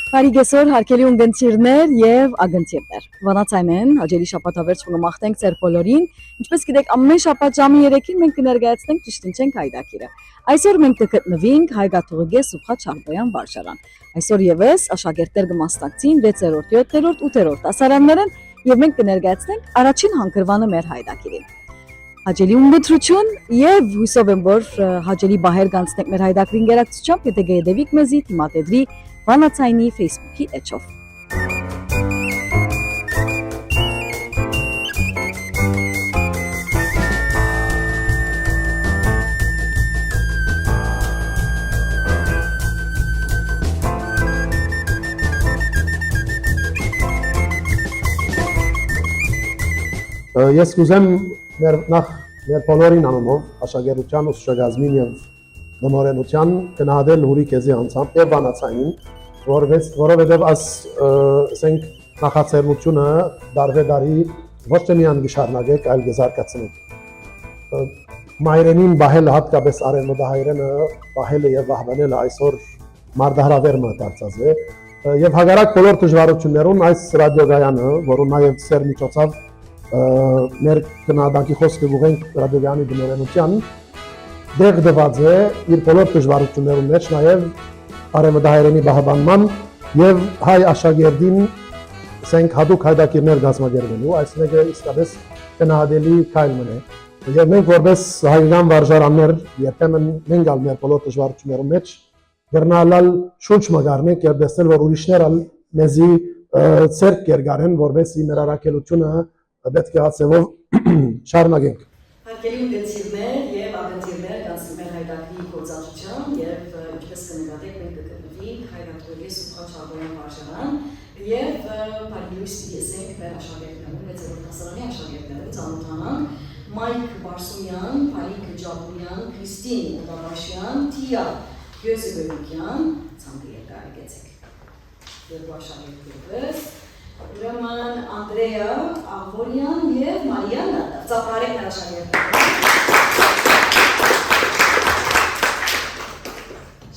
Բարիգեսոր հարկելի ունգընտիրներ եւ ագընտիրներ։ Վանացայմեն հաջելի շաբաթավերջ կմաղթենք ձեր բոլորին։ Ինչպես գիտեք, ամեն շաբաթ ժամի 3-ին մենք կներկայացնենք ճշտինչենք հայդակիրը։ Այսօր մենք կգտնվենք Հայգաթողիկե Սուփա Չարբոյան վարժարան։ Այսօր եւս աշակերտներ կմասնակցին 6-րդ, 7-րդ, 8-րդ դասարաններն եւ մենք կներկայացնենք առաջին հանգրվանը մեր հայդակիրին։ Հաջելի ունգընտրություն եւ հույսով եմ, որ հաջելի բահեր կանցնենք մեր հայդակրին գերակցությամբ, եթե գեդեվիկ մեզի թիմատեդրի Վանացայնի Facebook-ի էջով։ Ես կուզեմ մեր բոլորին անունով աշակերտության ուսուցչագազմին եւ դմորենության գնահատել հուրի քեզի անցամբ եւ Վանացայնին, որովհետեւ ասենք նախաձեռնությունը դարվեդարի ոչ թե միայն գշարնագեք, այլ գզարկացնեք։ Մայրենին բահելը հատկապես արևմտահայերենը բահելը եւ վահվանելը այսօր մարդահրավերմը դարձած է եւ հագարակ բոլոր դժվարություններուն այս ռադիոգայանը, որը նաեւ ծեր միջոցով մեր գնահատանքի խոսքը գուղենք ռադիոգայանի դմորենության դեղ դված է իր բոլոր դժվարություններուն մեջ նաեւ արևմտահայերենի բահբանման եւ հայ աշակերտին ասենք հadoop հայդակիրներ գազմագերվելու, այս մեկը իսկապես գնահատելի քայլն է։ Եվ մենք որպես հայկական վարժարաններ երբեմն մենք ալ մեր բոլոր դժվարություններուն մեջ գրնալալ շունչ մգարնենք եւ տեսնել, որ ուրիշներ ալ մեզի ցերկ կերգարեն, որովհետեւ մեր առաքելությունը պետք է հացեվով շարունակենք։ Հարկելի ունգընտիրներ եւ ագընտիրներ կանցնի մեր հայդակրի գործածության եւ ինչպես կնկատեք մենք կգտնվենք Հայգաթողիկե Սուփա Չարբոյան վարժարան եւ բարիլույս դեսենք մեր աշակերտներուն, 6-րդ դասարանի աշակերտներուն ծանոթանանք Մայք Բարսումյան, Փարիկ Ջաբուրյան, Քրիստին Օտարաշյան, Տիա Գյոզեբեկյան, ցանկի եկարեցեք։ Երկու աշակերտներ Ուրեմն Անդրեա Աղվորյան եւ Մարիանա ծափարեք մեր աշակերտները։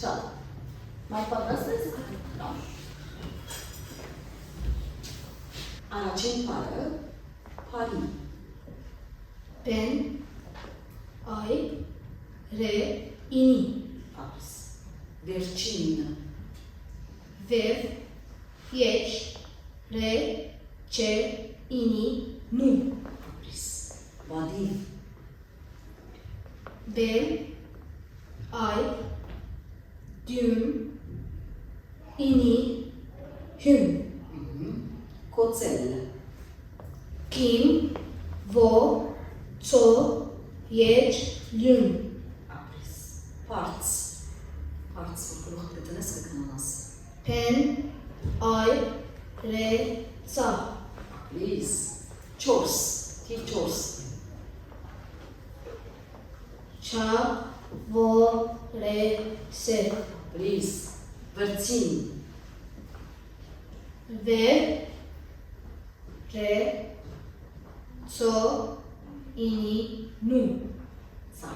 Շատ։ Մայք պատրաստ ես։ Առաջին բառը Փարի։ Pen, ay, re, ini. Ապս։ Վերջինը։ Ver, yeç, re, çe, ini, nu. Ապրիս։ Վադիվ։ Ben, ay, düm, ini, hüm. Կոծել։ Kim, vo, ço, yeç, lüm. Ապրիս։ Պարծ։ Պարծ որ գլուխ գտնես կգնանաս։ Pen, ay, re, sa. Ապրիս։ Չորս։ Թիվ չորս։ Ça, vo, re, se. Ապրիս։ Վրձին։ Ver, re, so, ini, nu. Սա։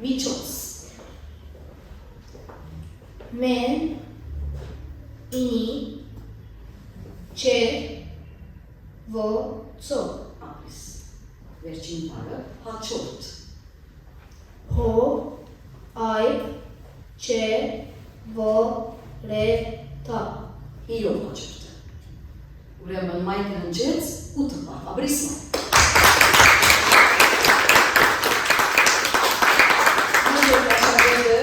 Միջոց։ Men, ini, çe, vo, so. Ապրիս։ Վերջին բառը հաջորդ։ Ho, ay, çe, vo, re, ta. Իրով հաջորդը։ Ուրեմն Մայքը հնջեց 8 բառ։ Ապրիս մայք։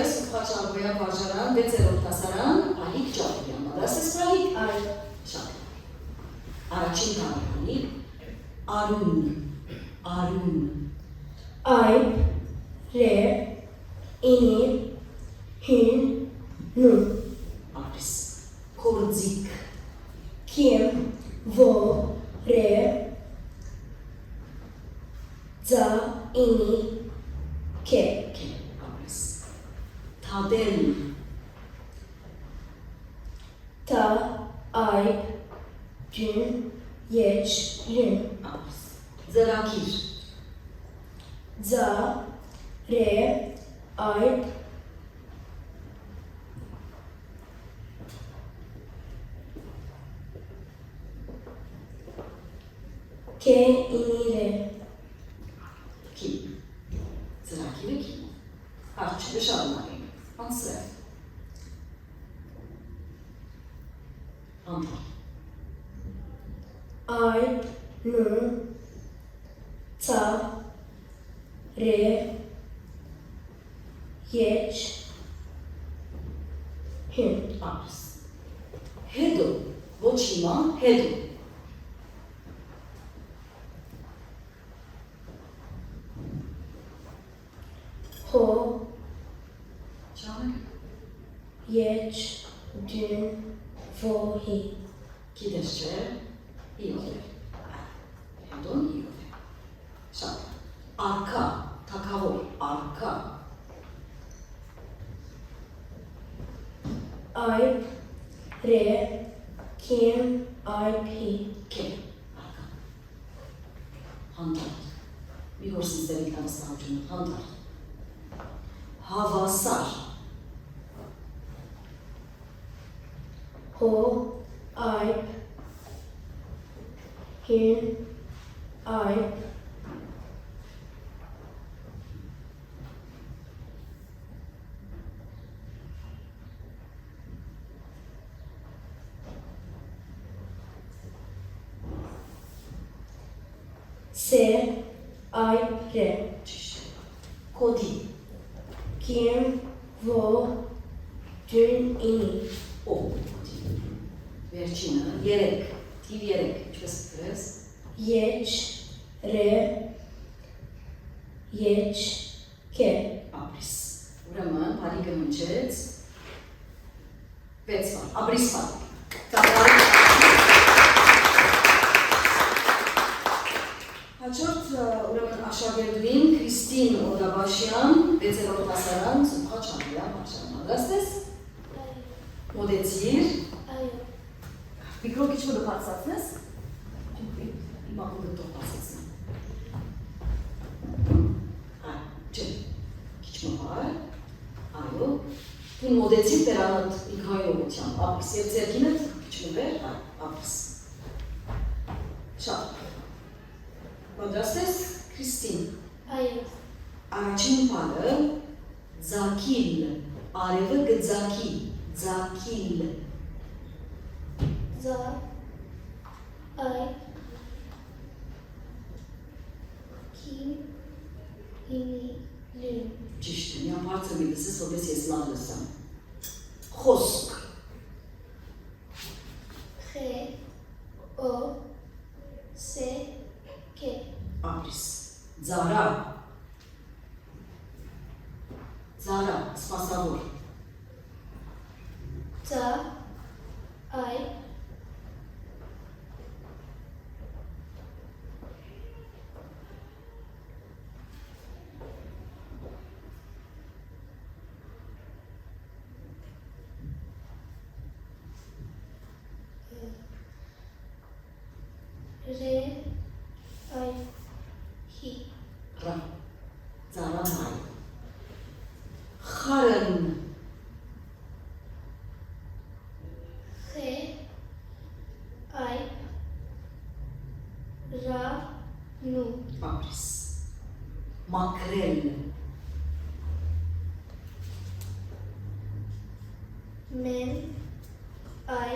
Սուփա Չարբոյան վարժարան 6-րդ դասարան Փարիկ Ջաբուրյան։ Պատրաստ ես Փարիկ։ Ay, Շատ։ Առաջին բառը Արուն։ Արուն։ ay, re, ini, hün, nu. Ապրիս։ Կորձիկ։ Kim, vo, re, za, ini, ke. Ապրիս։ Թադել։ Ta, ay, gün, yeç, lün. Ապրիս։ Ձրակիր։ Za, re, ay, K ini R. Kim? Ծրագիրը kim է։ Հարցը շարունակենք։ Անսրև։ Անտար։ I, N, T, R, H, Hün. Ապրես։ Հետո, ոչ հիմա, հետո։ Ho, Չանեք։ H, Dün, Vo, Hi. Գիտես չէ, իով է։ Հետոն իով է։ Շատ։ Արքա, թակավոր, արքա։ I, R, Kim, I, P. Կեմ, արքա։ Հանդարտ։ Մի որ սիստեմիկ նավստահությունը, հանդարտ։ Հավասար, Ho, I, Hün, I, Se, I, R. ճիշտ է։ Կոդի, Kim, Vo, Dün, Ini. օ, կոդի։ Վերջինը, երեք, թիվ երեք, ինչպես կրես, H, R, H, K. ապրիս։ Ուրեմն, բարիկը հնչեց, 6 վար, ապրիս վար։ Հաջորդ ուրեմն աշակերտուին Քրիստին Օդաբաշյան, 6-րդ դասարան, Սուխաչանյան Աշանագաստես, մոդեցիր, Միկրոկիչ մոդը բացացնես, իմ ակուդը տող բացացնեմ։ Չէ, քիչ մոհար, այո, դու մոդեցիր տերանըտ ինքայնողության, ապրիս և ձերքինըտ, քիչ մոհեր, ապրիս։ Շատ։ Պատրաստես, Քրիստին, առաջին բառը ձակիլ, արևը գձակի, ձակիլ, Za, I, Kim, Ini, Lün. ճիշտ է, մի ամբարձր մի լսես, որպես ես լավ լսամ, խոսք, X, O, S, K. ապրիս, ձարա, ձարա, սպասավոր, Za, I, R, I, Hi. ռա, ձարա հայ, խարն, X, I, Ra, Nu. ապրիս, մակրել, Men, I,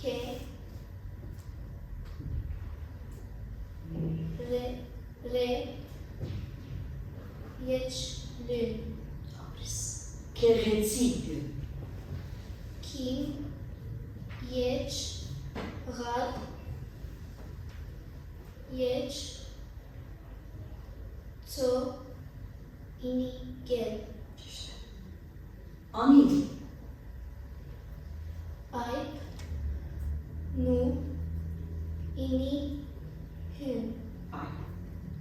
K, Re, H, Lün. ապրիս, կեղեցիկ, Kim, H, Rad, H, To, Ini, Gel. ճիշտ է, անիվ, Ayp, Nu, Ini, Hün. այ,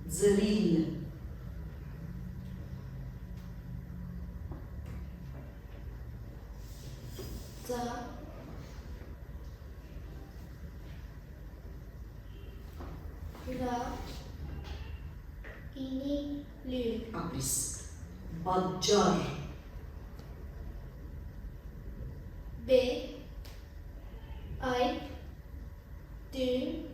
ձրիլ, Da, Ra, Ini, Lün. ապրիս, բաջար, B, Ayp, Dün,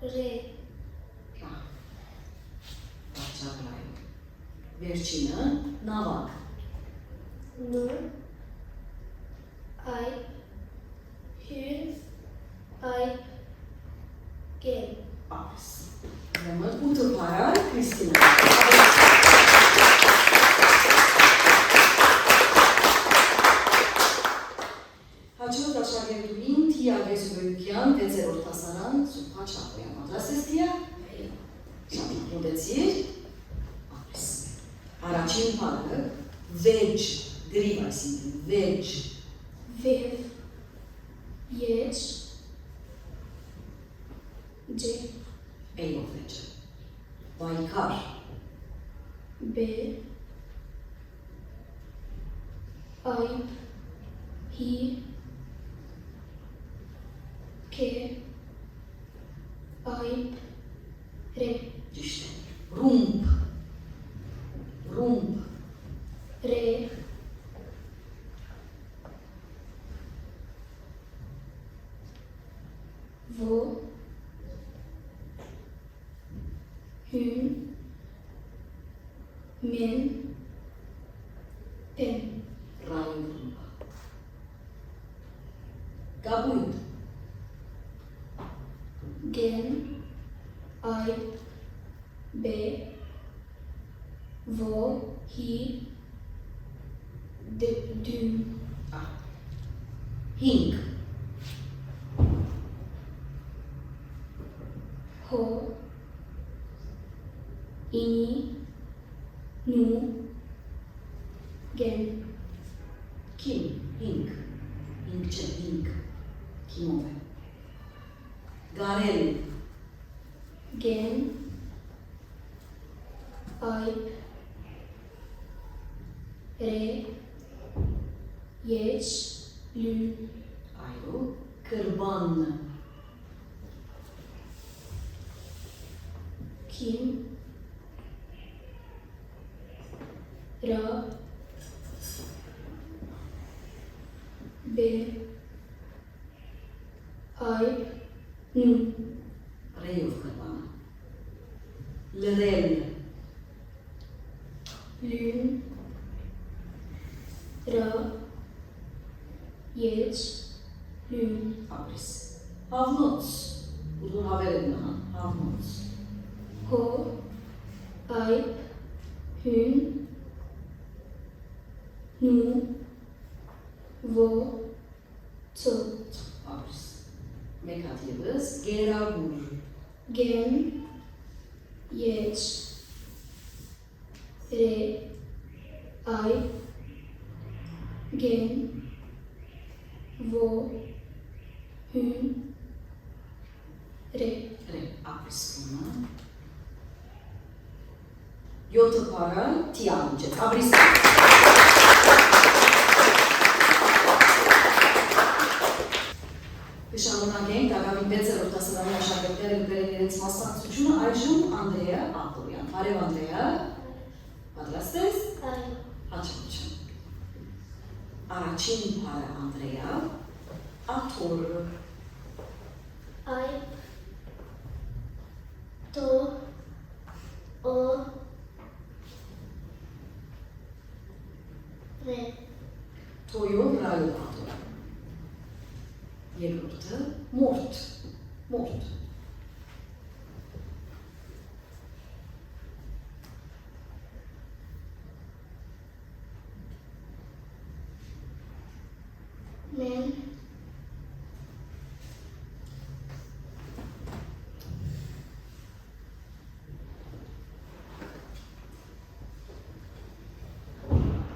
Re. Լավ։ Բարձրացնայ։ Վերջինը նավակ։ Nu. Ai. Hun. Ai. Gen. Ապես։ Ուրեմն 8 փարար Քրիստինա։ Հաջորդ աշակերտուհին Թիա Գեսուբեկյան, 6-րդ դասարան, Սուրբ Չապոյան։ Պատրաստ ես Թիա։ Շատ մոտեցիր։ Ապես։ Առաջին փարը վեճ, գրիվ այսինքն վեճ։ Vev. Yech. Je. Էյով վեճը։ Բայկար, Be. Ayıp. Hi. Ke. Ayıp. Re. ճիշտ է։ Ռումբ, ռումբ, Re. Vo. Hun. Men. Pen. ռայուն ռումբա։ Գաբույտ, Gen. Ayıp. Be. Vo. Hi. Dün. հինգ, Ho. Ini. Nu. Gen. քիմ, հինգ, հինգ չէ, հինգ, քիմով է։ Գարել, Gen. Ayıp. Re. Yeç. Lün. այո, կրբան, Kim. Ra. Be. Ayıp. Nu. ռեյով կրբանը։ Լրել, Lün. Ra. Yeç. Lün. ապրես։ Հավնոց, ուզում հավեր եմ նման, հավնոց։ Ho. Ayıp. Hun. Nu. Vo. Tso. ապրես։ Մեկ հատ ևս, գերագուր, Gen. Yeç. Re. Ayıp. Gen. Vo. Hun. Re. ռե, ապրես կունը։ 7 փարը Թիան չէ, ապրես։ Կշարունակենք Դագավի 6-րդ դասարանի աշակերտները գրել իրենց մասնակցությունը, այժմ Անդրեա Ակոբյան։ Բարև Անդրեա, պատրաստ ես։ Ayıp. Հաջողություն։ Առաջին փարը Անդրեա, աթոռ, Ayıp. To. O. Re. թոյով ռայով աթոռ։ Երկրորդը մորթ, մորթ, Men.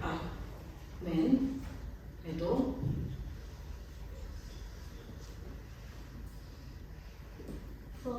այ, մեն, հետո, Vo.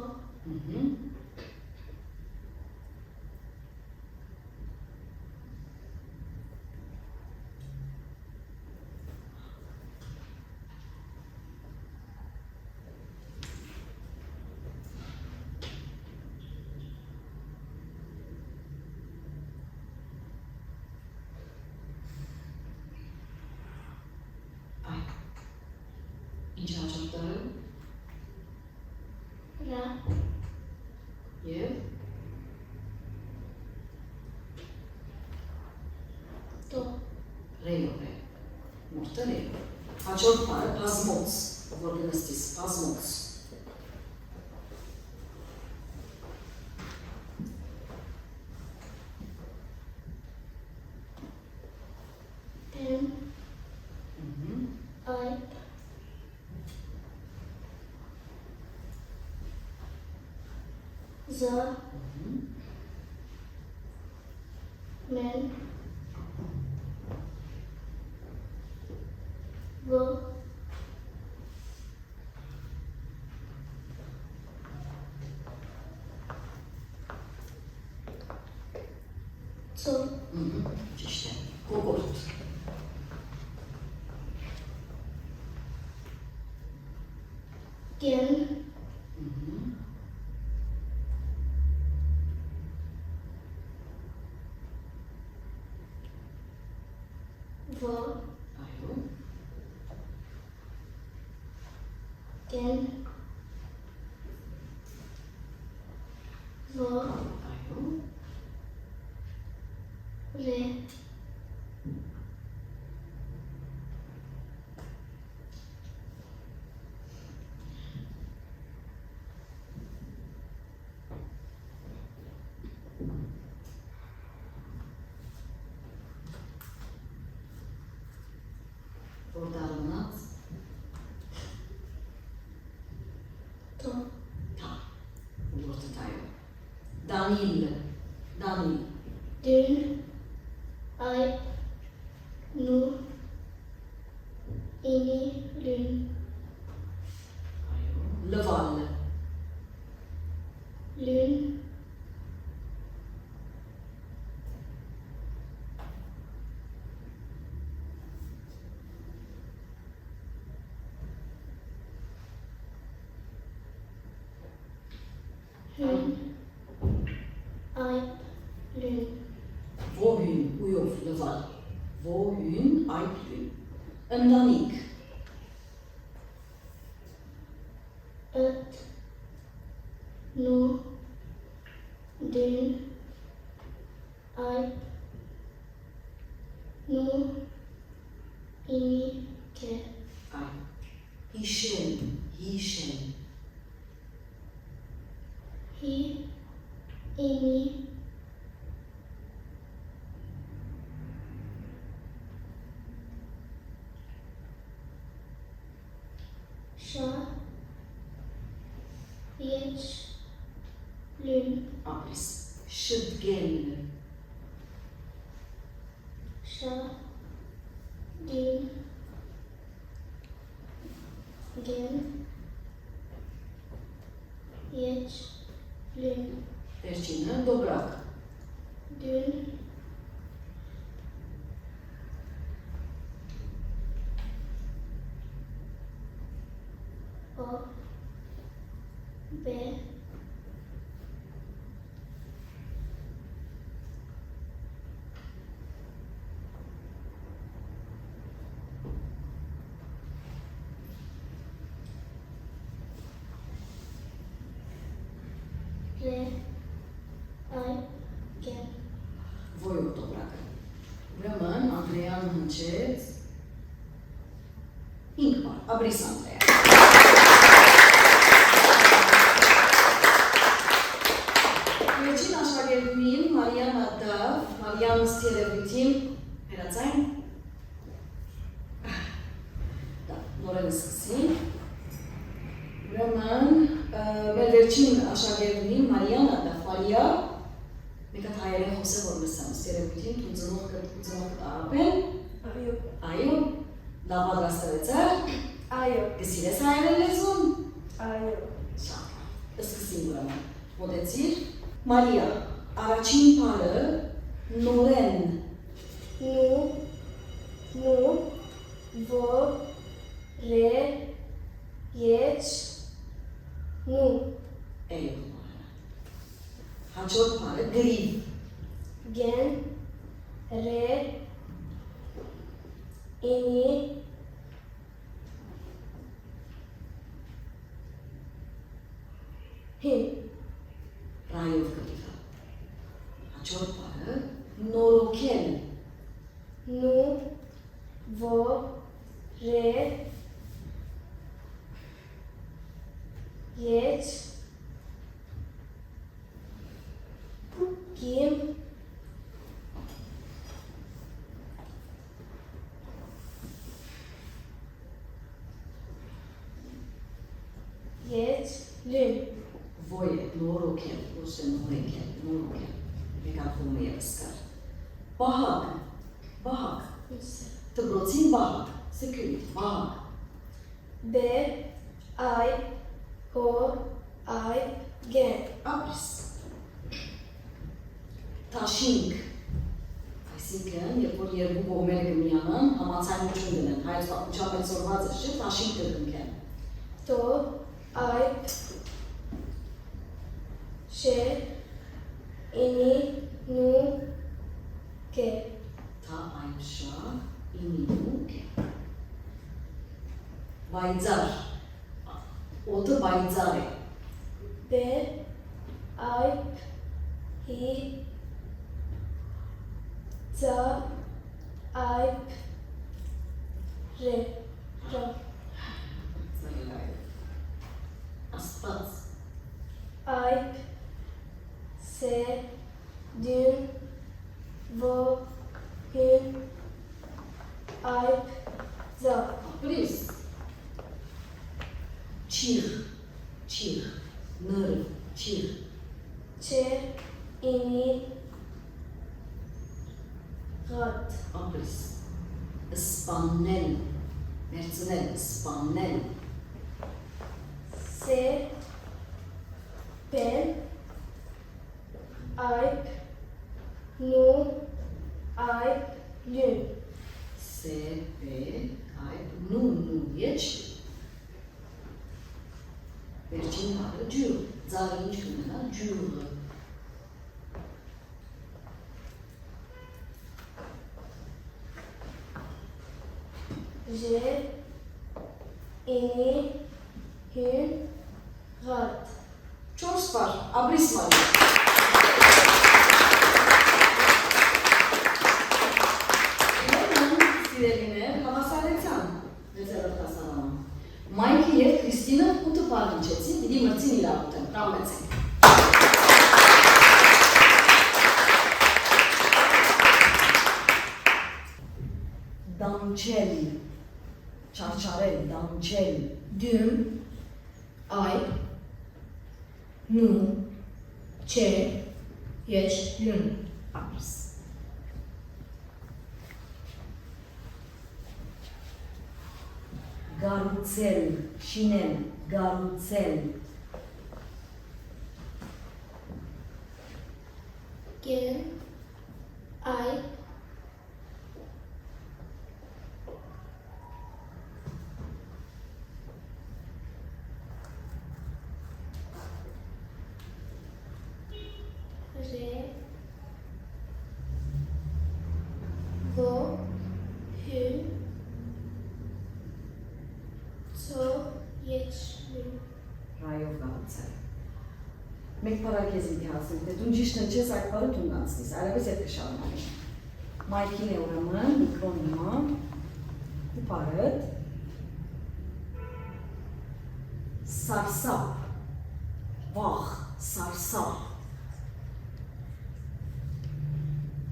այ, ինչ հաջորդը, Ra. Հաջորդ բառը բազմոց, որ գնստիս, բազմոց։ Pen. I. The. Men. The. So. İşte, kogort. Gen. The. Այո, Gen. The. այո, Re. որ դառնաց To. թա, ուղղորդը այո։ Դանիլ, Դանիլ, Dün. I. Nu. Ini. Lün. այո, լվալ, Lün. Hün. I. Lün. Vohün, uyov, լվալ, Vohün, այդ լուն, ընտանիք, Öt. Nu. Dün. I. Nu. Ini. Ke. այո, հիշել, հիշել, Hi. Ini. Sha. Yeç. Lün. ապրիս, շտգել, Sha. Din. Gen. Yeç. Lün. վերջինը դոբրակ, Dün. O. B. Re. I. Gen. voյով դոբրակը։ Ուրեմն Անդրեան հնչեց 5 բառ, ապրիս Անդրեա։ Վերջին աշակերտուհին Մարիան Ադավ, Մարիան Ստերևիթին, հերացայն, նորեն սկսին, ուրեմն մեր վերջին աշակերտուհին Մարիան Ադավ, Մարիա, մեկ հատ հայերեն խոսե որ լսեմ, Ստերևիթին, թու ծնող ապեն, այո, դա պատրաստվեց է, Այո, գսիրես հայերեն լեզուն, այո, շատ, սկսին ուրեմն, մոտեցիր, Մարիա, առաջին բառը նորեն, Nu. Vo. Re. Yeç. Nu. այո, հաջորդ բառը գրիվ, Gen. Re. Ini. Hin. ռայով գրիվը, հաջորդ բառը նորոգել, Nu. Vo. Re. Եջ Գիմ Եջ Լին Voie, noroken, ose noreken, noroken. Megaphone evskar. Bahag. Bahag. Tăbroțin bahag. Security. Bahag. B I O I Gen Abris. Taşink. Այսինքն, երբ որ երկու կողմերը կմիանան, համացանություն դնեն, հայց պատմությամբ այդ զորված է չէ, տաշինք կրկնքեն։ To Ayp Şe İni Nu Ke Ta ayşa, iniluk. Bayzar. O da bayzar e. B Ayp Hi Za Ayp Re Ra Aspat. Ayp Se Dün Vo Gün Ayp Za Abris. Çir. Çir. Nır. Çir. Çe İni Gat Abris. Ispannel. Mersinel. Ispannel. Se Ben Ayp Nu Ayp Lün Se, be, ayb, nu, yeç. Verçin harı cür. Zarın cümlena cür. J İni Hün Gat Çors var. Abris var. Սիրելիներ, հավասարեցան մեծերով հասարանում։ Մայքի և Քրիստինը ուտը պարնիչեցին, իդի մրցին իրավուտ են, կամեցեն։ Դանչել, չարչարել, դանչել, Dün Ayp Nu Çe Yeç Lün abris։ Գառուցել, շինել, գառուցել, Gen Ayp Re Vo Hün So Yeç Lün ռայով գառուցել։ Մեկ պարակեզին դիհասել, դե դուն ճիշտ նչես այդ պարը դուն գանցնիս, այլևս ետ կշարունակի։ Մայքին է ուրեմն, միկրոն հիմա, ու պարըտ, սարսապ, վախ, սարսապ,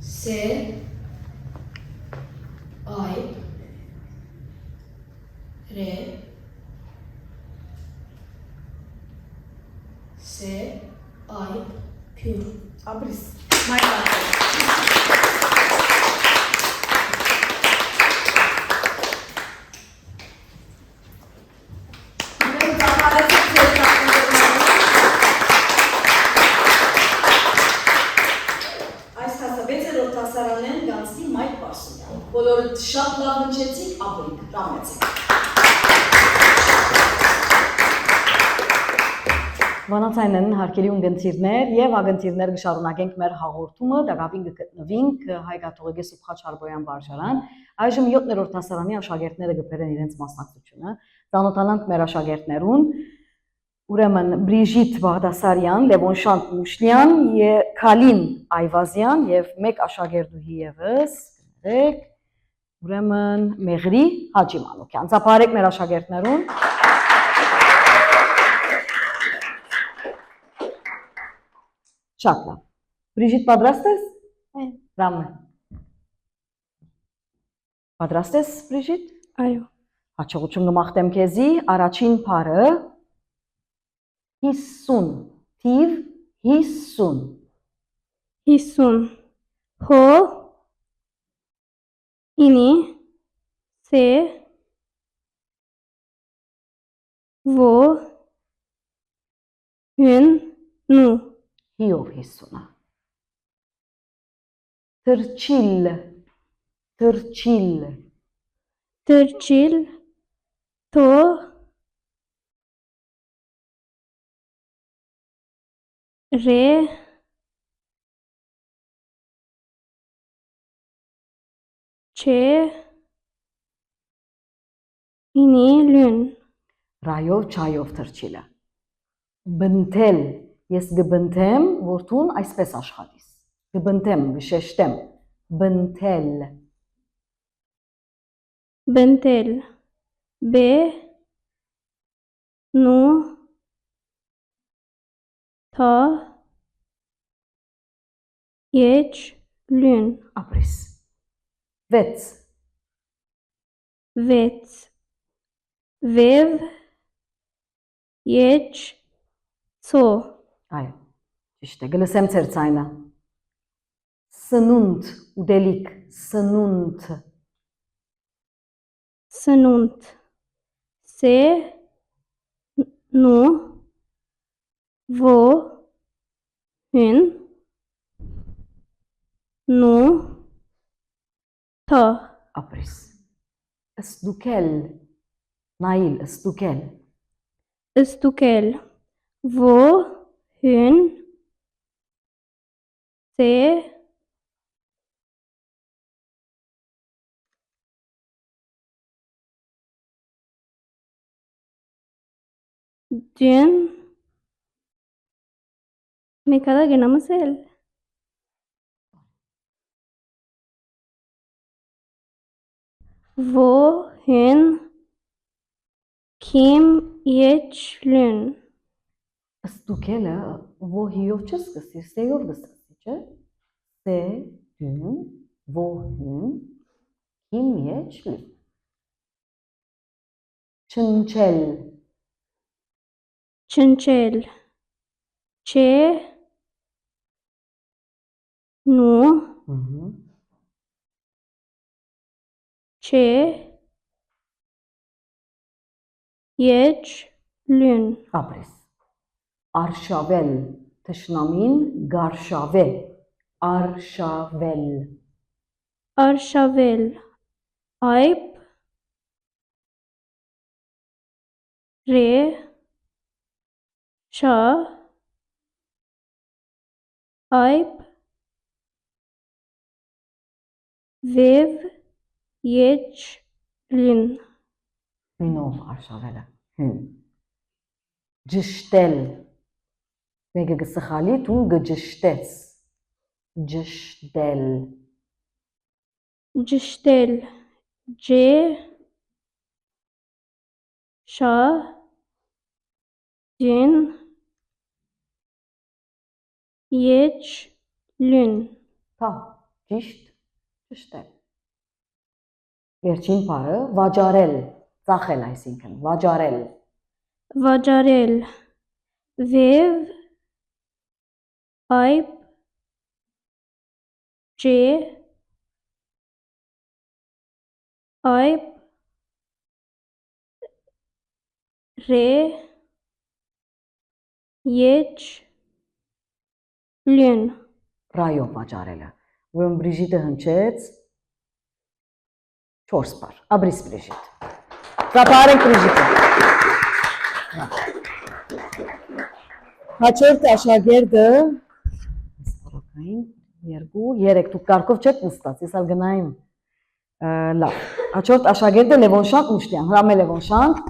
Se Ayp Re Se Ayp Kün abris, մայք արտել։ Այս հասաբեցերով հասարանեն գանցնի մայք պարսունյան։ Բոլորը շատ լավ հնչեցիք, ապրիք, ռամեցիք։ Վանացայնեն հարկելի ունգընցիրներ եւ ագընցիրներ կշարունակենք մեր հաղորդումը, դակավին կգտնվենք Հայկաթողիկե Սուրբ Խաչարբոյան վարժարան։ Այժմ 7-րդ հասարանի աշակերտները կբերեն իրենց մասնակցությունը։ Ծանոթանանք մեր աշակերտներուն։ Ուրեմն Բրիժիտ Բաղդասարյան, Լևոն Շանտ Մուշլյան, Քալին Այվազյան եւ մեկ աշակերտուհի եւս, գրեք, ուրեմն Մեղրի Հաջիմանոկյան։ Ծափարեք մեր աշակերտներուն։ Շատ լավ։ Բրիժիտ, պատրաստ ես։ Այո։ Ռամը։ Պատրաստ ես, Բրիժիտ։ Այո։ Հաջողություն կմաղթեմ քեզի, առաջին բառը 50, թիվ 50։ 50 հո ինի սե ո հին նու Հիով 50-ը։ Թրջիլ, թրջիլ, թրջիլ թո ռե չէ ինի լուն ռայով, չայով թրջիլը։ Բնթել, ես գբնթեմ, որթուն այսպես աշխատիս։ Գբնթեմ, գշեշտեմ, բնթել, բնտել բե նու թա եչ լուն ապրիս։ Վեց, վեց վև եչ ցո այո, ճիշտ է, գլսեմ ծեր ցայնը։ Սնունդ, ուդելիք, սնունդ, սնունդ սե նու ո հին նու թա ապրիս։ Ստուկել, նայիլ, ստուկել, ստուկել ո հին սե դեն մեկάδα գնամասել ո հին քիմ եչ լուն ստուկելը ոհիով չսկսի, սեյով գսկսի, չէ։ Սե, դուն, ոհուն, իմ եչ լի։ Չնչել, չնչել չէ նու չէ եչ լուն ապրիս։ Արշավել, թշնամին, գարշավե, արշավել, արշավել այբ ռե շա այբ վև եչ լուն հինով արշավելը, հին։ Ջշտել, մեկը գսխալի, տուն գջշտեց, ջշտել, ջշտել ջե շա ջին եչ լուն թա, ճիշտ, ջշտել։ Վերջին բառը վաճառել, ծախել այսինքն, վաճառել, վաճառել վև այբ ջե այբ ռե եչ լուն ռայով վաճառելը։ Ուրեմն Բրիժիտը հնչեց 4 բառ։ Աբրիս Բրիժիտ։ Կապարենք Բրիժիտը։ Հաջորդ աշակերտը սպորակային 2-3 դուք կարգով չեք նստած, ես ալ գնայիմ։ Լավ։ Հաջորդ աշակերտը Լևոնշանտ Մուշտյան, Հրամե Լևոնշանտ։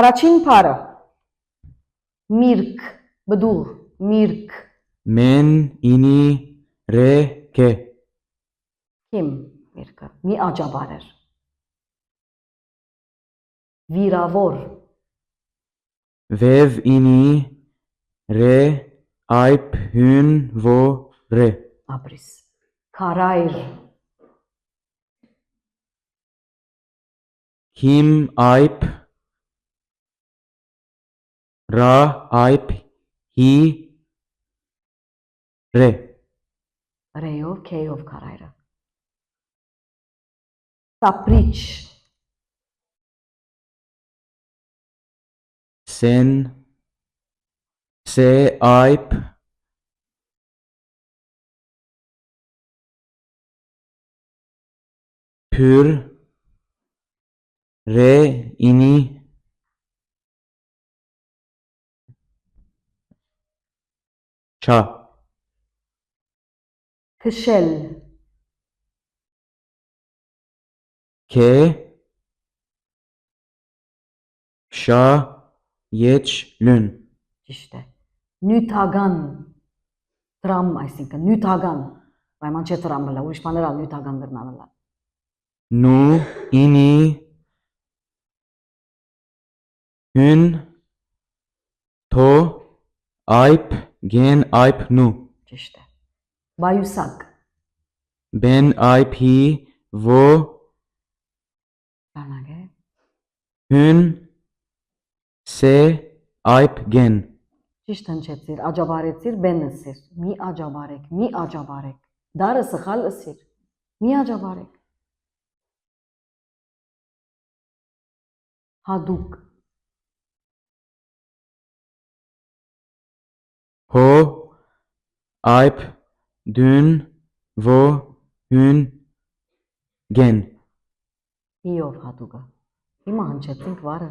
Առաջին բառը միրգ, բդուղ, միրգ, Men, ini, re, ke. Kim միրգը, մի աջաբար էր։ Վիրավոր, Vev, ini, re, Այբ հուն ո ռե Ապրիս։ Քարայր, Քիմ այբ Ռա այբ հի ռե ռեյով, քեյով քարայրը։ Սապրիչ, Սեն Սե այբ Փյուր Ռե ինի Չա քշել, Քե Շա Եչ լուն ճիշտ է։ Նյութական, դրամ, այսինքն նյութական, պայման չէ դրամը լա, ուրիշ բաներ ալ նյութական դրնանելա։ Նու ինի Հուն Թո այբ Գեն այբ նու Ճիշտ է։ Բայուսակ, Բեն այբ հի ո բանակ է։ Հուն Սե այբ գեն Ճիշտ հնչեցիր, աջաբարեցիր, բենսիր, մի աջաբարեք, դարը սխալ ըսիր, մի աջաբարեք։ Հադուկ, Հո այբ դուն ո հուն գեն իով հադուկը, հիմա հնչեցինք վարը։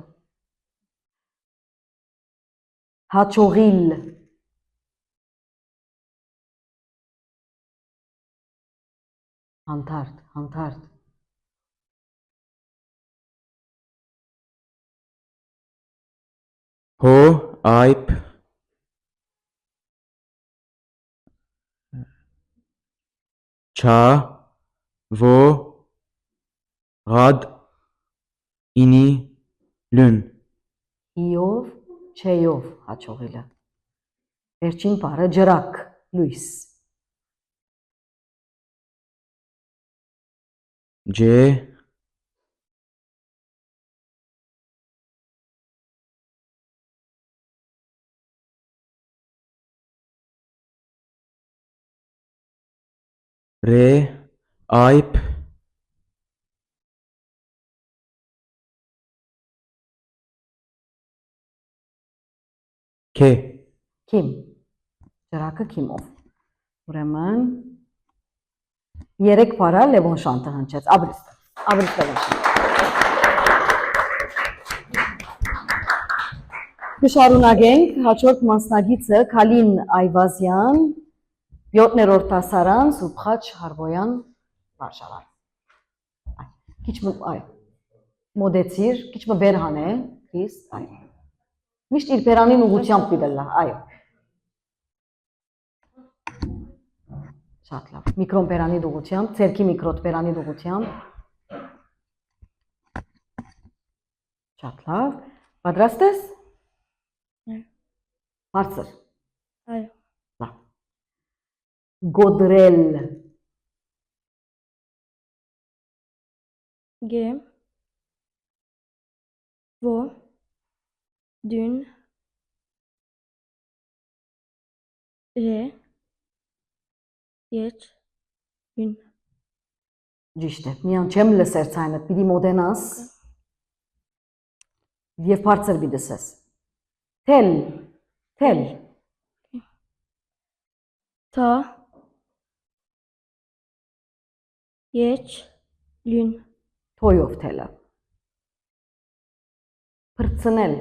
Հաչողիլ, հանթարդ, Հո այբ Չա ո Ղադ ինի լուն իով, չեյով հաչողիլը։ Վերջին բառը ջրակ, լույս, Ջե Ռե այբ Քե քիմ, ջրակը քիմով։ Ուրեմն, երեք բառա Լևոն Շանթը հնչեց, ապրիս Լևոն Շանթը։ Կշարունակենք հաջորդ մասնագիծը Քալին Այվազյան, 7-րդ դասարան Սուրբխաչ Հարբոյան վարշավան։ Քիչ մոդեցիր, քիչ վեր հանե, քրիս, այ։ Միշտ իր բերանին ուղղությամբ պիտելա, այո։ Շատ լավ, միկրոն բերանի ուղղությամբ, ցերքի միկրոտ բերանի ուղղությամբ։ Շատ լավ, պատրաստ ես։ Բարձր։ Այո։ Լավ։ Գոդրել, Գե ո դուն ռե եչ հուն ճիշտ է, միան չեմ լսեր ցայնը, պիտի մոդենաս եւ բարձր պիտի դսես։ Թել, Թա եչ լուն թոյով թելը։ Փրցնել,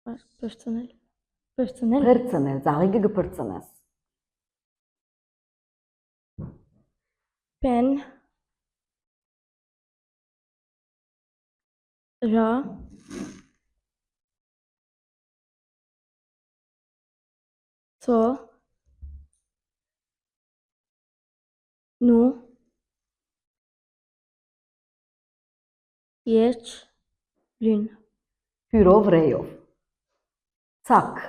Պրծնել փրցնել, ծաղիկը կփրցնես։ Պեն Ռա Թո Նու Եչ լուն Հյուրով ռեյով։ Ցակ,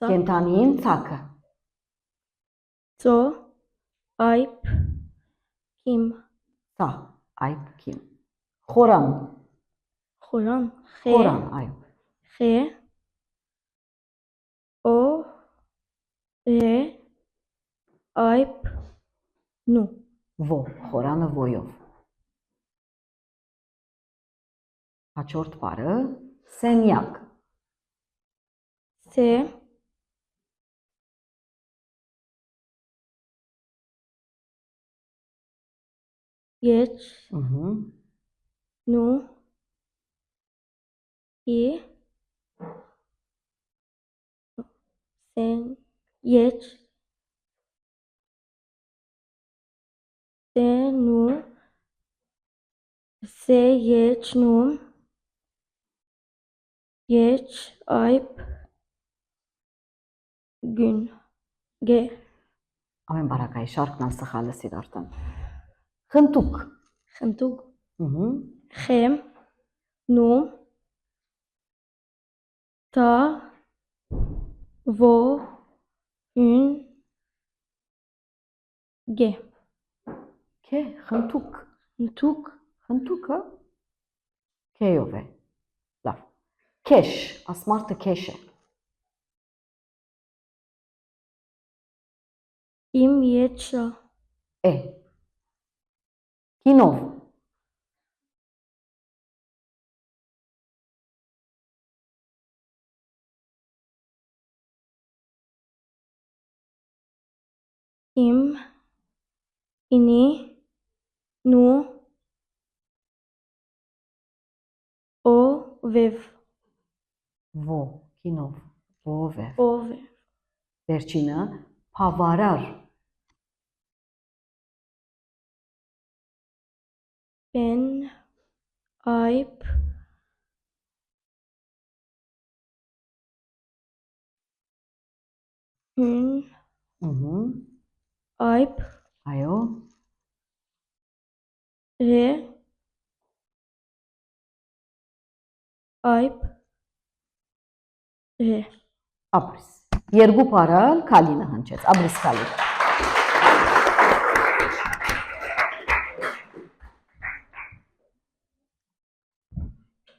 Ց, Կենթանին ցակը։ ծո, այբ, քիմ, Սա, այբ քիմ։ Խորան, խորան, խե, խորան, այո։ խե, օ, ռե, այբ, նու, Ո, խորանը ոյով։ Հաջորդ բառը սենյակ, սե, եչ, նու, հի, սեն, եչ, սե, նու, սե, եչ, նու, եչ, այբ, գուն, գե, ամեն բարակայի շարքն անսխալը սիրարտան։ Խնտուկ, խնտուկ, խե, նու, թա, ո, հուն, գե, քե, խնտուկ, խնտուկ, խնտուկը քեյով է։ Լավ։ Քեշ, ասմարտը քեշ է։ իմ, եչա, Է։ Կինով, իմ, ինի, նու, օ, վև, ո, կինով, ով է։ ով, Վերջինը բավարար, պեն, այբ, հուն, այբ, այո, ռե, այբ, ռե, աբրիս։ Երկու բառը քալինը հնչեց, աբրիս քալի։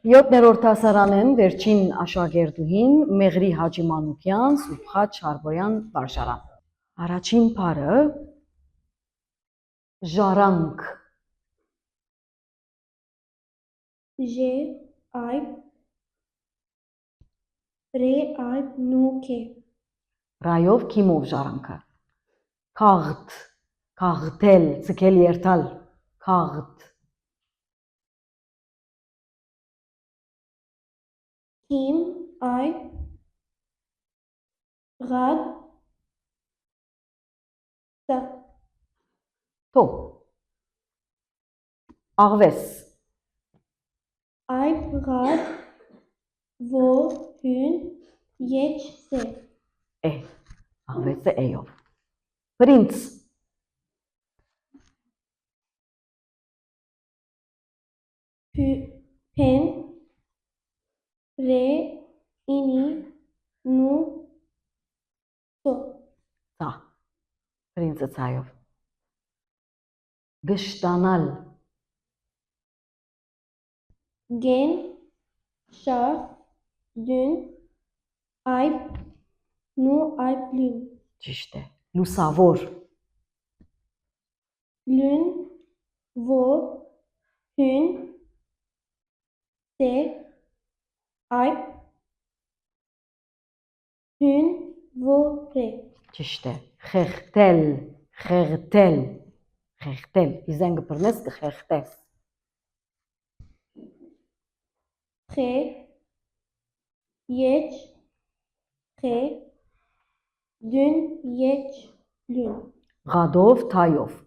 Յոթներորդ դասարանեն վերջին աշակերտուհին Մեղրի Հաջիմանուկյան, Սուրբխաչ Հարբոյան վարժարան։ Առաջին բառը ժարանք, ժե, այբ, ռե, այբ, նու, կե, ռայով քիմով ժարանքը։ Քաղտ, քաղտել, ցկել երթալ, քաղտ, քիմ, այբ, ғադ, սա, թո, աղվես, այբ, ғադ, ո, հուն, եչ, սե, է, աղվեսը էյով։ Պրինց, պեն, ռե, ինի, նու, տո, ծա, պրինցը ծայով։ Գշտանալ, գեն, շար, դուն, այբ, նու, այբ, լուն, ճիշտ է, լուսավոր, լուն, ո, հուն, սե, այբ, հուն, ո, ռե, ճիշտ է, խեղտել, խեղտել, խեղտել, իզեն գպրնես կխեղտես, խե, եչ, խե, դուն, եչ, լուն, ղադով, թայով,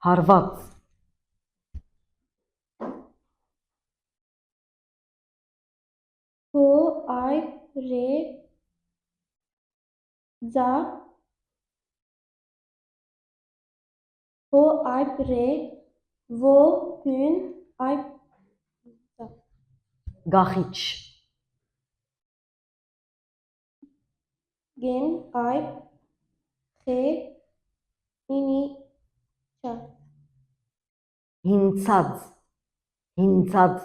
հարված, հո, այբ, ռե, ձա, հո, այբ, ռե, ո, հուն, այբ, ձա, գախիչ, gen, ayb, xe, ini, ça. Հինցած, հինցած,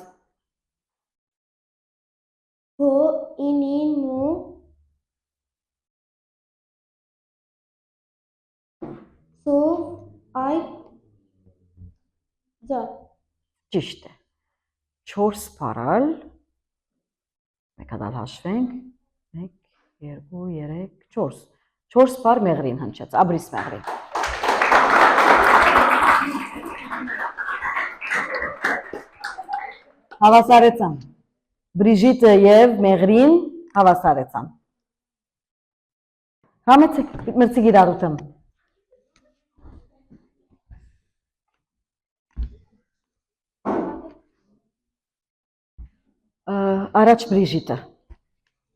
Ho, ini, nu, sov, ayb, za. ճիշտ է։ 4 բառալ, մեկ հատ հաշվենք, 1, 2, 3, 4, 4 բառ մեղրին հնչեց, աբրիս մեղրին։ Հավասարեցան, Բրիժիտը և մեղրին հավասարեցան։ Մրցիկ իրարութեմ։ Առաջ Բրիժիտը,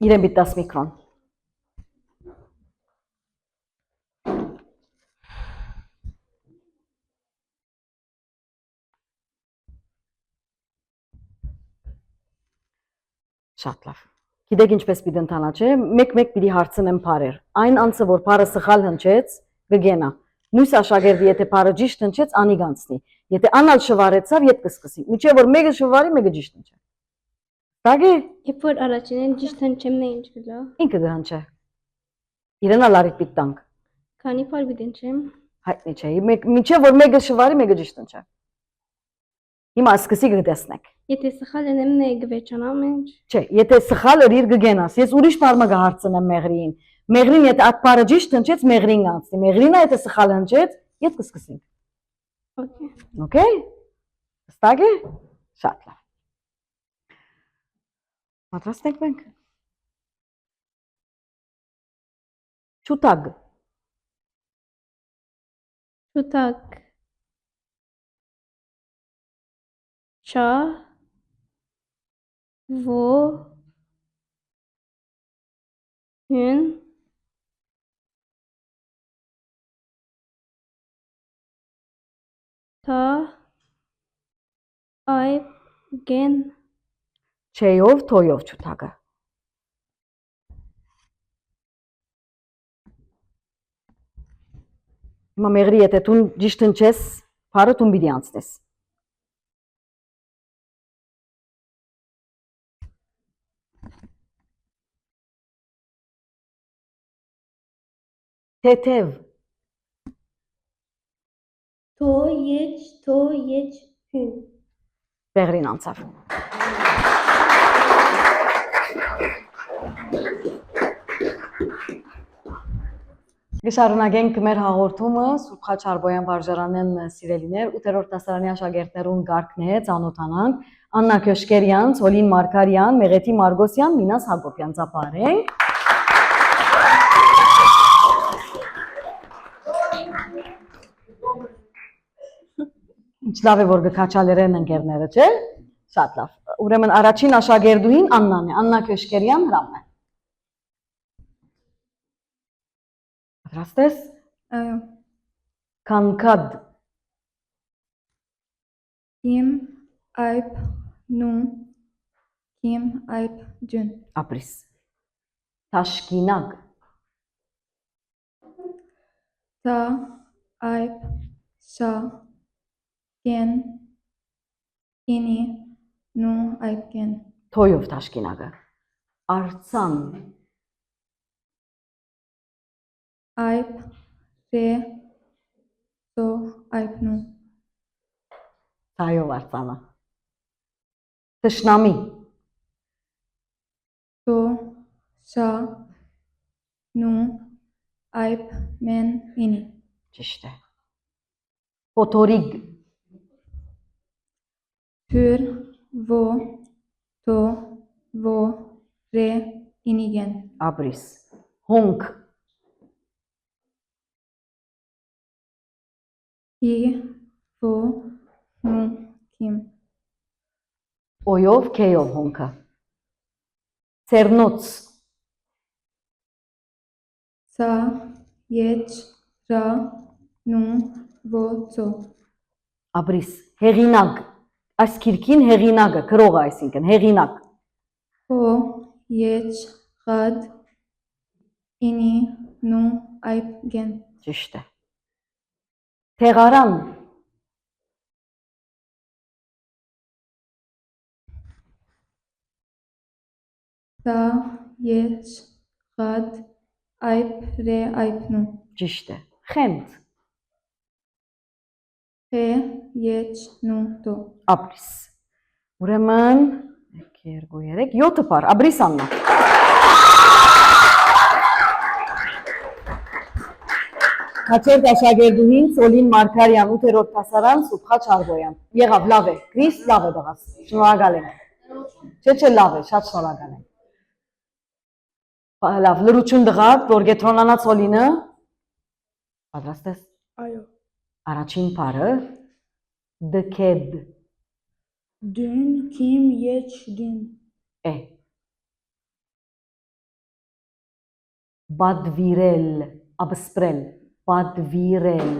իրեն բիտ 10 միկրոն։ Շատ լավ։ Գիտեք ինչպես պիտի ընթանա, չէ՞, մեկ-մեկ պիտի հարցնեմ բառեր։ Այն անձը, որ բառը սխալ հնչեց, կգենա։ Մյուս աշակերտը, եթե բառը ճիշտ հնչեց, անի կանցնի։ Եթե անալ շվարեցավ, ետ կսկսի։ Միջև որ մեկը շվարի, մեկը ճիշտ հնչի։ Տագի, Երբ որ առաջինեն ճիշտ հնչեմն է ինչ գլա։ ինքը կհնչի։ Իրեն ալարիք պիտի տանք։ Քանի փար պիտի հնչեմ։ Հայտնի չէ։ Միջև որ մեկը շվարի, մեկը ճիշտ հնչի։ Հիմա սկսի կտեսնեք։ Եթե սխալ ենեմ նե գվեճանամ ինչ։ Չէ, եթե սխալը իր կգենաս, ես ուրիշ բառը կհարցնեմ մեղրին։ Մեղրին եթե այդ բառը ճիշտ հնչեց, մեղրին կանցնի։ Մեղրինը եթե սխալ հնչեց, ետ կսկսենք։ Okay։ Okay? Ստակ է։ Շատ լավ։ Պատրաստ եք մենք։ Չուտակ, Շուտակ։ Չա, ո, հուն, թա, այբ, գեն, չեյով, թոյով չուտակը։ Հիմա մեղրի եթե տուն ճիշտ հնչես, բառը տուն պիտի անցնես։ Թեթև, թո, եջ, հուն։ մեղրին անցավ։ Գշարունակենք մեր հաղորդումը Սուրբ Խաչարբոյան վարժարանեն սիրելիներ 8-րդ դասարանի աշակերտներուն գարկն է ծանոթանանք Աննա Քյոշկերյան, Սոլին Մարկարյան, Մեղեթի Մարգոսյան, Մինաս Հակոբյան ծափարենք։ Ինչ լավ է որ գքաչալերեն ընկերները, չէ՞։ Շատ լավ։ Ուրեմն առաջին աշակերտուհին Աննան է, Աննա Քյոշկերյան հրամն է։ Պատրաստ ես։ Այո, Քանքադ, Kim, ayb, nu, Kim, ayb, dün. ապրիս։ Թաշկինակ, Ta, ayb, sa, gen, ini, nu, ayb, gen. թոյով թաշկինակը։ Արցան, Ayb, re, so, ayb, nu. թայով արցանը։ Թշնամի, So, sa, nu, ayb, men, ini. ճիշտ է։ Փոթորիկ, Hür, vo, to, vo, re, ini, gen. ապրիս։ Հոնք, Hi, vo, nu, Kim. օյով, քեյով հոնքը։ Ցերնոց, Sa, yech, ra, nu, vo, so. ապրիս։ Հեղինակ, այս քիրքին հեղինակը, քրողը այսինքն, հեղինակ։ Ho, yech, gad, ինի, նու, այբ, գեն, ճիշտ է։ Թեղարան, սա, եչ, ղադ, այբ, ռե, այբ, նու, ճիշտ է։ Խենթ, խե, եչ, նու, դո, ապրիս։ Ուրեմն 1 2 3 7 բառ, ապրիս Աննա։ Հաջորդ աշակերտուհին Սոլին Մարգարյան 8-րդ դասարան Սուփխա Չարբոյան։ Եղավ, լավ է։ Քրիս, լավ է դղաս։ Շնորհակալ եմ։ Չէ, լավ է, շատ շնորհակալ եմ։ Լավ, լրություն դղակ, որ գետրոնանա Սոլինը։ Պատրաստ ես։ Այո։ Առաջին բառը դքեդ Dün, kim, yeç, dün. է։ Բադվիրել, absprel, բադվիրել,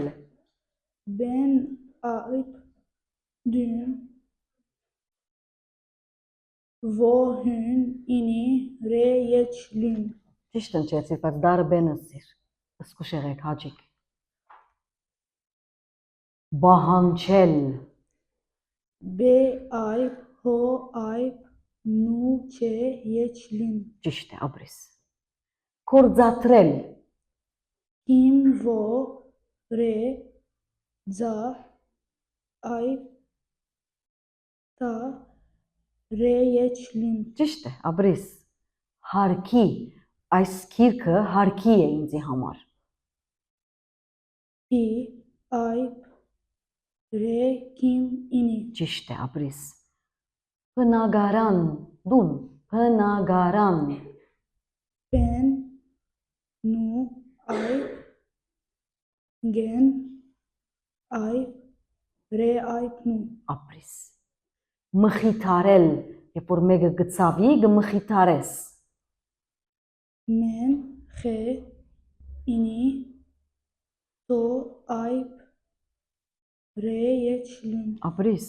Ben, ayıp, dün. Wohin, ini, re, yeç, lün. ճիշտ ընչեցի, բայց դարը բենսիր, ըսկուշ եղեք, հաջիկ։ Բահանչել, Be, ayıp, ho, ayıp, nu, çe, yeç, lün. ճիշտ է, ապրիս։ Կորձատրել, Kim, vo, re, za, ayıp, ta, re, yeç, lün. ճիշտ է, ապրիս։ Հարկի, այս գիրքը հարկի է ինձի համար։ Pi, ayıp, re, kim, ini. Ճիշտ է, ապրիս։ Բնագարան, դուն, բնագարան, Ben, nu, ayıp, gen, ayıp, re, ayıp, nu. ապրիս։ Մխիթարել, երբ որ մեկը գծավի, գմխիթարես։ Men, xe, ini, to, ayıp, re, yeç, lün. Ապրիս։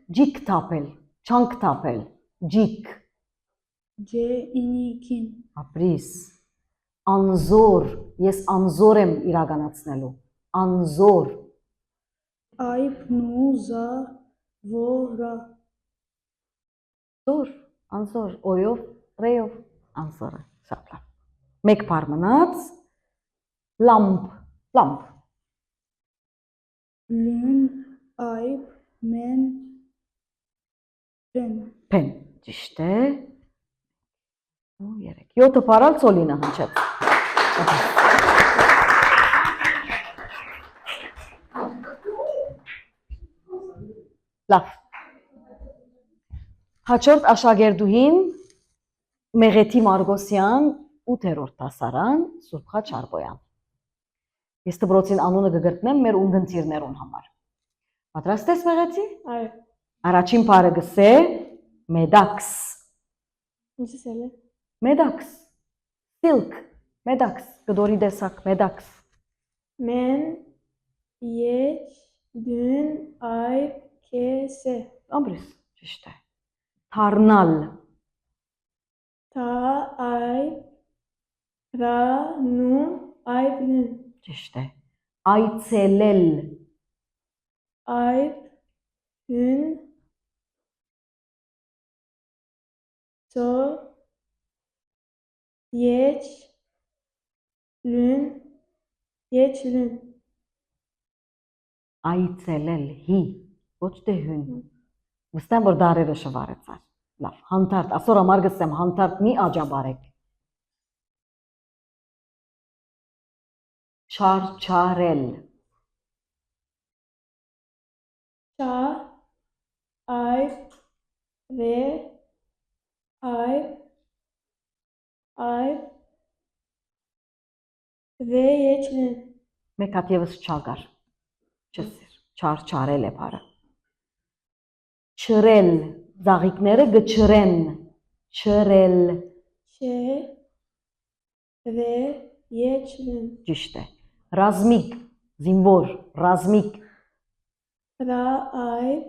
Ջիկ թափել, չանք թափել, ջիկ, Ce, ini, kin. ապրիս։ Անզոր, ես անզոր եմ իրականացնելու, անզոր, Ayıp, nu, za, vo, ra. զոր, անզոր, օյով, ռեյով, անզորը, շատ լավ։ Մեկ բառ մնաց, լամպ, Lün, ayıp, men, pen. Փեն, ճիշտ է։ Ու 3 7 բառալ Սոլինը հնչեց։ Լավ։ Հաջորդ աշակերտուհին Մեղեթի Մարգոսյան 8-րդ դասարան Սուրբխա Չարբոյան։ Ես դպրոցին անունը կգրտնեմ մեր ունգընտիրներուն համար։ Պատրաստ ես Մեղեթի։ Ayıp. Առաջին բառը գսե մեդաքս, Nasıl söyle? մեդաքս, silk, մեդաքս, գդորի դեսակ, մեդաքս, Men, yeç, dün, ayıp, kese. ամրիս, ճիշտ է։ Թարնալ, Ta, ayıp, ra, nu, ayıp, lün. ճիշտ է։ Այցելել, Ayıp, hün, so, yeç, lün, yeç, lün. այցելել, հի, ոչ թե հուն։ Վստահ եմ, որ դարերը շվարեցար։ Լավ, հանդարտ, ասոր համար գսեմ, հանդարտ մի աջաբարեք։ Չարչարել, Ça, ayıp, ve, ayıp, ayıp, ve yeç, lün. մեկ հատ եւս չագար։ Չսիր, չարչարել է բառը։ Չրել, զաղիկները գչրեն, չրել, Çe, ve, yeç, lün. ճիշտ է։ Ռազմիկ, զինվոր, ռազմիկ, Ra, ayıp,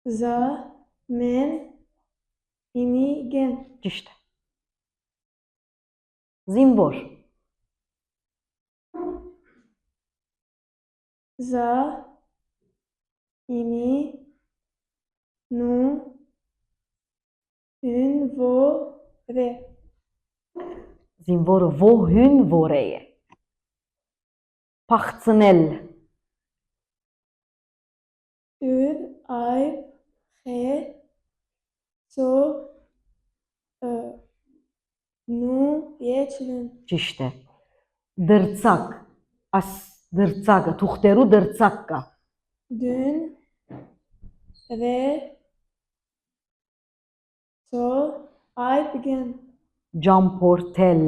za, men, ինի գեն, ճիշտ է։ Զինվոր, զա, ինի, նու, հին, ո, ռե, զինվորը ոհուն որե է։ Փախցնել, յուր, այբ, խե, ծո, նու, եչլն, ճիշտ է։ Դրցակ, աս դրցակը, թուղթերու դրցակ կա։ դուն, ռե, ծո, այբ գեն, Ճամփորդել,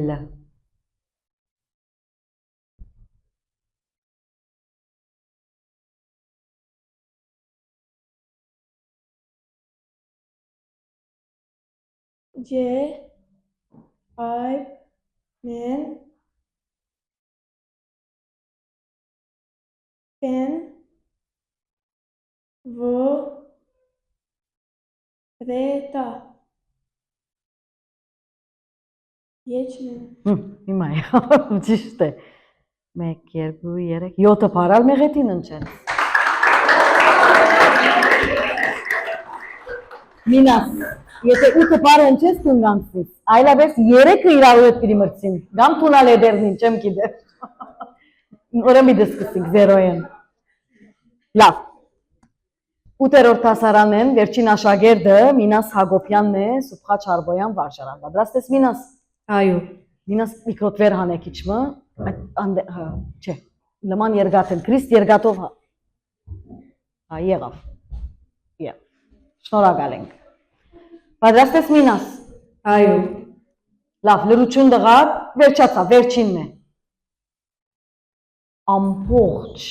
ջե, այբ, մեն, պեն, ո, ռե, տա, եչլն, հիմա է, ճիշտ է։ 1, 2, 3, 7 փարալ մեղեթին ընչեն։ Մինաս, եթե 8 փարը ընչես տուն գանցնից, այլապես 3-ը իրարու հետ պիրի մրցին, գամ տունալ է դերնին, չեմ գիտեր։ Ուրեմի դսկսինք, 0-են։ Լավ, 8-րդ հասարանեն, վերջին աշագերդը Մինաս Հակոբյանն է, Սուփխա Չարբոյան վարժարան։ Պատրաստ ես Մինաս։ Այո, Մինաս միկրոտ վեր հանեք իջմը, չէ, նման երգատ են, Քրիստ երգատով հա, եղավ, շնորհակալ ենք։ Պատրաստ ես Մինաս։ այո, Լավ, լրություն դղա, վերջացա, վերջինն է։ Ամբողջ,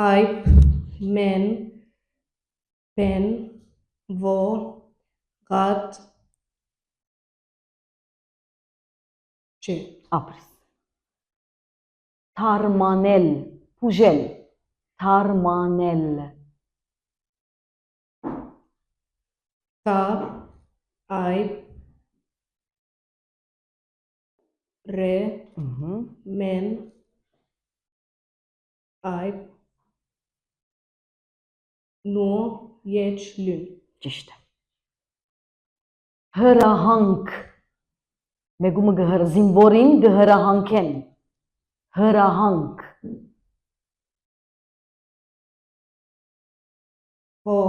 այբ, մեն, պեն, ո, գատ, չէ, ապրես։ Թարմանել, փուժել, թարմանել, տա, այբ, ռե, մեն, այբ, նու, եչ, լուն, ճիշտ է։ Հրահանք, մեգումը զինվորին գհրահանքեն, հրահանք, հո,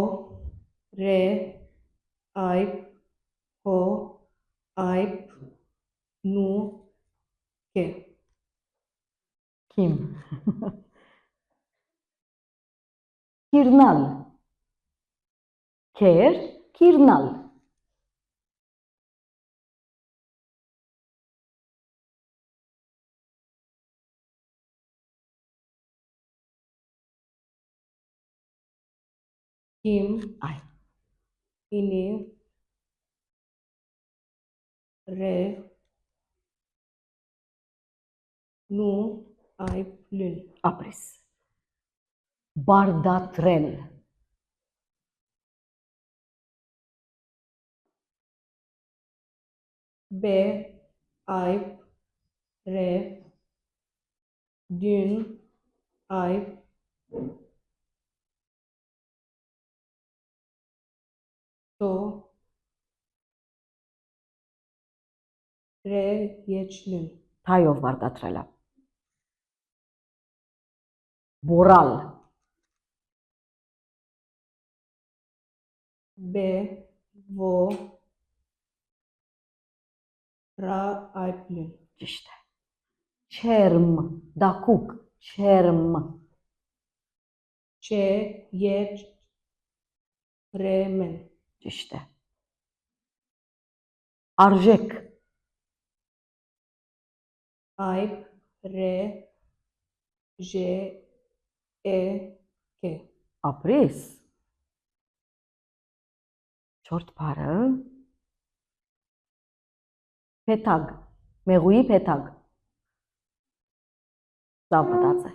ռե, այբ, հո, այբ, նու, կե, Քիմ։ Կիրնալ, քեր, կիրնալ, կիմ, այ, ինի, ռե, նու, այբ, լուն, ապրես։ Բարդատրել, բե, այբ, ռե, դուն, այբ, տո, ռե, եչ, լուն, թայով բարդատրելա։ Բորալ, բե, ո, ռա, այբ, լուն, ճիշտ է։ Չերմ, դակուկ, չերմ, չէ, եչ, ռե, մեն, ճիշտ է։ Արժեք, այբ, ռե, ժե, է, կե, ապրես։ Չորդ փարը, փեթագ, մեղուի փեթագ, լավ մտած է։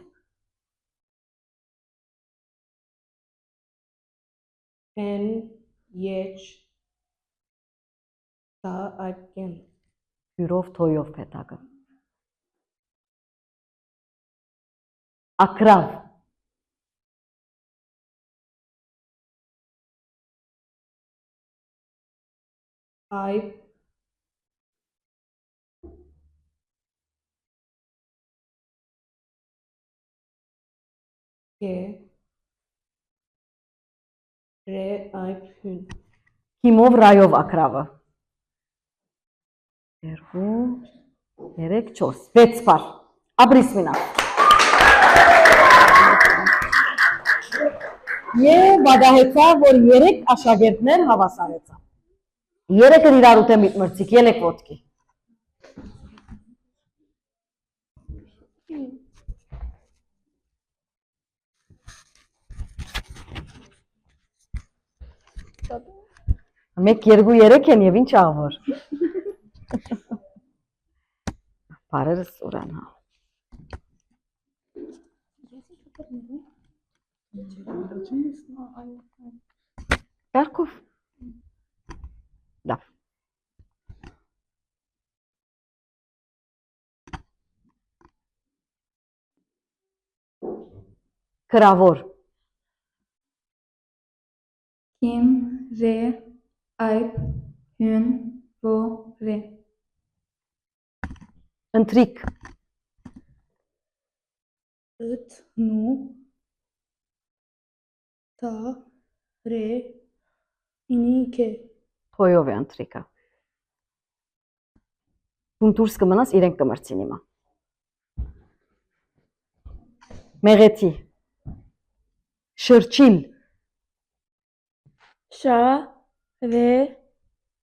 պեն, Եջ Դա այբ գեն Հյուրով թոյով փետակը։ Ակրավ, Այբ Կե Ռե այբ հուն հիմով ռայով ակրավը։ 2, 3, 4, 6 բար։ Ապրիս մինա։ Եվ բադահեցա, որ 3 աշակերտներ հավասարեցա։ 3-ը իրար ուտեմ մրցիկ, 3 ոտքի։ Մեկ, 2, 3 են և ինչ աղվոր։ Բարերս ուրան, հա։ Կարգով։ Լավ։ Կրավոր, Կիմ, Ռե, Այբ, Հյուն, Ո, Ռե։ ընտրիկ, Ît, nu, ta, re, ինիք է, թոյով է ընտրիկը։ Դուն դուրս կմնաս, իրենք կմրցին իմա։ Մեղեցի, շրջիլ, շա, ռե,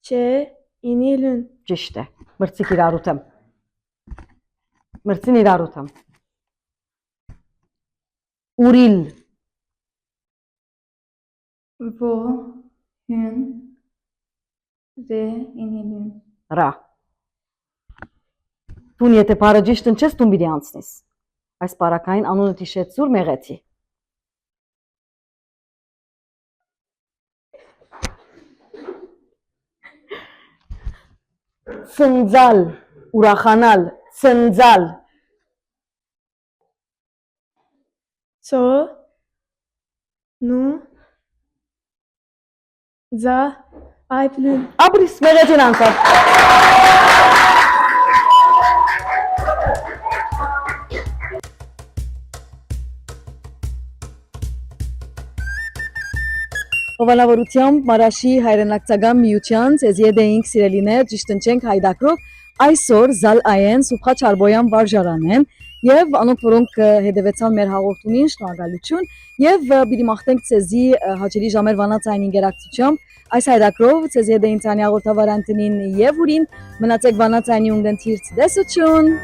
չէ, ինի լուն, ճիշտ է, մրցիկ իրար ուտեմ։ Մրցին իրար ուտեմ։ Ուրիլ, Ո, Հյուն, Ռե, ինիլուն։ ռա։ Դուն եթե բարը ճիշտ ընչես, դուն պիտի անցնես։ Այս պարակային անունը տիշեցուր մեղեցի։ Ցնձալ, ուրախանալ, ցնձալ, սո, նու, ձա, այբ լուն, ապրիս մեղեցին անցավ։ Հովանավորությամբ Մարաշի հայրենակցական միության ցեզ եդեինք սիրելիներ ճիշտ ընչենք հայդակրով այսօր զալ այեն Սուփա Չարբոյան վարժարանեն եւ անոնք որոնք հետևեցան մեր հաղորդումին շնորհակալություն եւ պիտի մաղթենք ցեզի հաջելի ժամեր վանացային ինտերակցիությամբ այս հայդակրով ցեզ եդեին ցանի հաղորդավարանտնին եւ ուրին մնացեք վանացայինի ունգընթիր դեսություն